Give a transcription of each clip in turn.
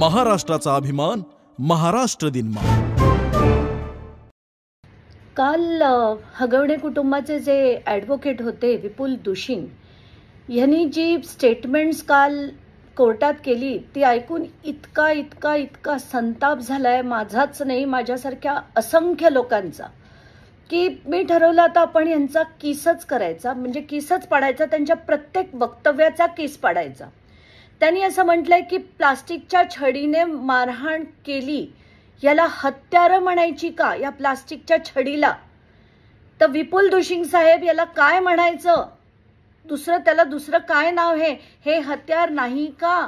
महाराष्ट्राचा अभिमान, महाराष्ट्र दिन. काल हगवणे कुटुंबाचे जे ॲडव्होकेट होते विपुल दुशिंग यांनी जी स्टेटमेंट्स काल कोर्टात केली ती ऐकून इतका इतका इतका संताप झालाय माझाच नाही, माझ्यासारख्या असंख्य लोकांचा, की मी ठरवलं आता आपण यांचा केसच करायचा, म्हणजे केसच पाडायचा, त्यांच्या प्रत्येक वक्तव्याचा केस पाडायचा. त्यांनी असं म्हटलंय की प्लास्टिकच्या छडीने मारहाण केली याला हत्यारं म्हणायची का, या प्लास्टिकच्या छडीला? तर विपुल दुशिंग साहेब याला काय म्हणायचं, त्याला दुसरं काय नाव आहे, हे हत्यार नाही का?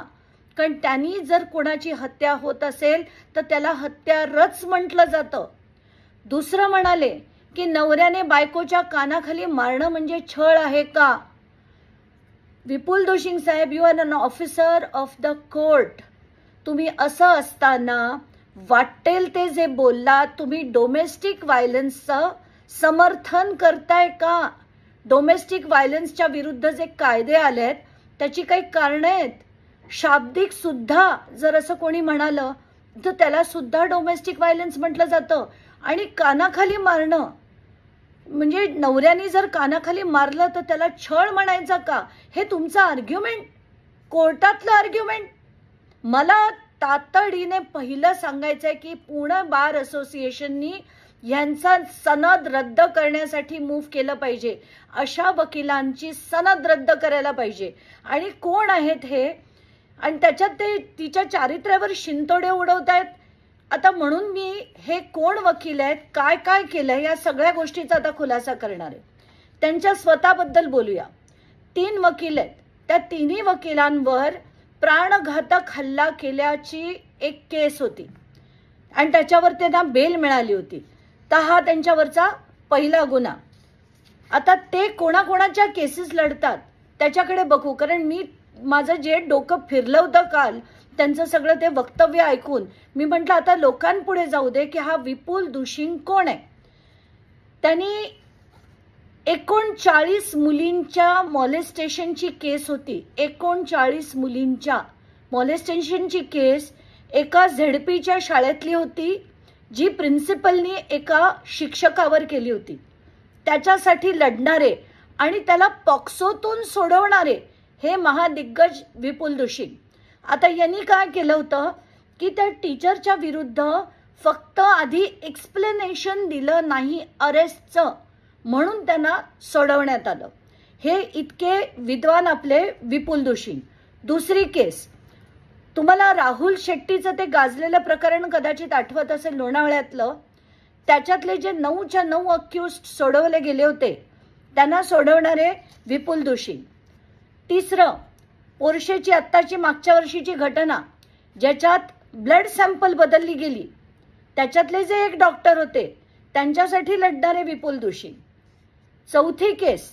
कारण त्यांनी जर कोणाची हत्या होत असेल तर त्याला हत्यारच म्हटलं जातं. दुसरं म्हणाले की नवऱ्याने बायकोच्या कानाखाली मारणं म्हणजे छळ आहे का? विपुल दुशिंग साहेब, you are an officer of the court. तुम्ही असं असताना वाटेल ते जे बोललात, तुम्ही डोमेस्टिक व्हायलन्सचं समर्थन करताय का? डोमेस्टिक व्हायलन्सच्या विरुद्ध जे कायदे आलेत त्याची काही कारणं आहेत. शाब्दिक सुद्धा जर असं कोणी म्हणालं तर त्याला सुद्धा डोमेस्टिक व्हायलन्स म्हटलं जातं. आणि कानाखाली मारणं म्हणजे नवऱ्याने जर कानाखाली मारलं तर त्याला छळ म्हणायचा का? हे तुमचं आर्ग्युमेंट, कोर्टातलं आर्ग्युमेंट. मला तातडीने पहिलं सांगायचंय की पुणे बार असोसिएशननी यांचा सनद रद्द करण्यासाठी मूव्ह केलं पाहिजे. अशा वकिलांची सनद रद्द करायला पाहिजे. आणि कोण आहेत हे, आणि त्याच्यात ते तिच्या चारित्र्यावर शिंतोडे उडवतायत. आता म्हणून मी हे कोण वकील आहेत, काय काय केलंय, या सगळ्या गोष्टीचा आता खुलासा करणार आहे. त्यांच्या स्वतःबद्दल बोलूया. 3 वकील आहेत, त्या तिन्ही वकिलांवर प्राणघातक हल्ला केल्याची एक केस होती आणि त्याच्यावर त्यांना बेल मिळाली होती. तर हा त्यांच्यावरचा पहिला गुन्हा. आता ते कोणाकोणाच्या केसेस लढतात त्याच्याकडे बघू, कारण माझं जे डोकं फिरलं होतं काल त्यांचं सगळं ते वक्तव्य ऐकून मी म्हटलं आता लोकांपुढे जाऊ दे की हा विपुल दुशिंग कोण आहे. त्यांनी 39 मुलींच्या मॉलेस्टेशनची केस होती. 39 मुलींच्या मॉलेस्टेशनची केस एका झेडपीच्या शाळेतली होती, जी प्रिन्सिपलनी एका शिक्षकावर केली होती. त्याच्यासाठी लढणारे आणि त्याला पॉक्सोतून सोडवणारे हे महादिग्गज विपुल दुशिंग. आता यांनी काय केलं होतं की त्या टीचरच्या विरुद्ध फक्त आधी एक्सप्लेनेशन दिलं नाही अरेस्टचं, म्हणून त्यांना सोडवण्यात आलं. हे इतके विद्वान आपले विपुल दुशिंग. दुसरी केस, तुम्हाला राहुल शेट्टीचं ते गाजलेलं प्रकरण कदाचित आठवत असेल लोणावळ्यातलं. त्याच्यातले जे 9च्या 9 अक्युज्ड सोडवले गेले होते त्यांना सोडवणारे विपुल दुशिंग. तिसरं, पोर्शेची आत्ताची मागच्या वर्षीची घटना ज्याच्यात ब्लड सॅम्पल बदलली गेली, त्याच्यातले जे एक डॉक्टर होते त्यांच्यासाठी लढणारे विपुल दुशिंग. चौथी केस,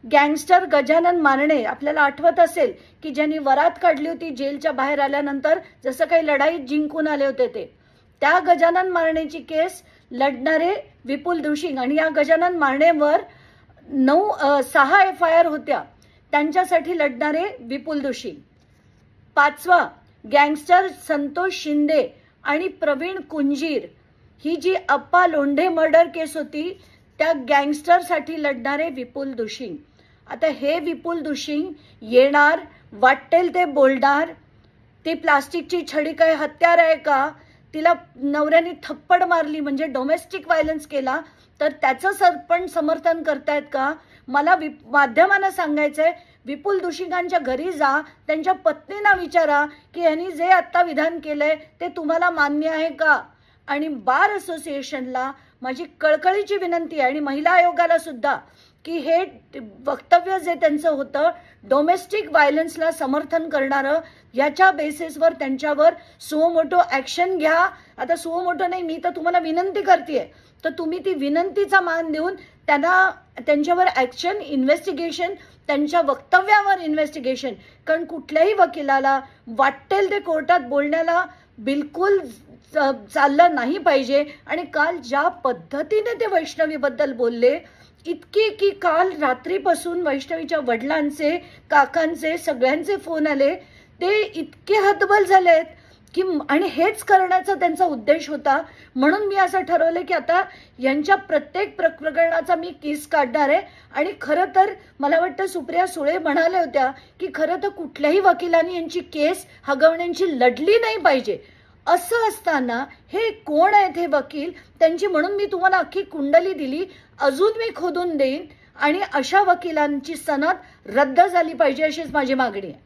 गँगस्टर गजानन मारणे, आपल्याला आठवत असेल की ज्यांनी वरात काढली होती जेलच्या बाहेर आल्यानंतर, जसं काही लढाईत जिंकून आले होते ते, त्या गजानन मारणेची केस लढणारे विपुल दुशिंग. आणि या गजानन मारणेवर 6 FIR होत्या, त्यांच्यासाठी लढणारे विपुल दुशिंग. 5वा, गँगस्टर संतोष शिंदे आणि प्रवीण कुंजीर, ही जी अप्पा लोंढे मर्डर केस होती त्या गँगस्टरसाठी लढणारे विपुल दुशिंग. आता हे विपुल दुशिंग येणार, वाटेल ते बोलणार. ती प्लास्टिकची छडी काय हत्यार आहे का? तिला नवऱ्याने थप्पड मारली म्हणजे डोमेस्टिक व्हायलन्स केला तर त्याचं पण समर्थन करतायत का? मला माध्यमांना सांगायचंय, विपुल दुशिंगांच्या घरी जा, त्यांच्या पत्नींना विचारा की यांनी जे आता विधान केलंय ते तुम्हाला मान्य आहे का? आणि बार असोसिएशनला माझी कळकळीची विनंती आहे आणि महिला आयोगाला सुद्धा की हे वक्तव्य जे त्यांचं होतं डोमेस्टिक व्हायलन्सला समर्थन करणारं, याच्या बेसिसवर त्यांच्यावर सुमोटो ऍक्शन घ्या. आता सुमोटो नाही, मी तर तुम्हाला विनंती करतेय, तर तुम्ही ती विनंतीचा मान देऊन त्यांच्यावर ऍक्शन, इन्व्हेस्टिगेशन, त्यांच्या वक्तव्यावर इन्व्हेस्टिगेशन. कारण कुठल्याही वकिलाला वाटेल ते कोर्टात बोलण्याला बिलकुल चाललं नाही पाहिजे. आणि काल ज्या पद्धतीने ते वैष्णवीबद्दल बोलले, इतके की काल रात्रीपासून वैष्णवीच्या वडिलांचे, काकांचे, सगळ्यांचे फोन आले. ते इतके हतबल झालेत की आणि हेच करण्याचा त्यांचा उद्देश होता. म्हणून मी असं ठरवलं की आता यांच्या प्रत्येक प्रकरणाचा मी केस काढणार आहे. आणि खरं तर मला वाटतं सुप्रिया सुळे म्हणाल्या होत्या की खरं तर कुठल्याही वकिलांनी यांची केस हगवण्याची लढली नाही पाहिजे. असं असताना हे कोण आहेत हे वकील त्यांची, म्हणून मी तुम्हाला अख्खी कुंडली दिली, अजून मी खोदून देईन आणि अशा वकिलांची सनद रद्द झाली पाहिजे अशीच माझी मागणी आहे.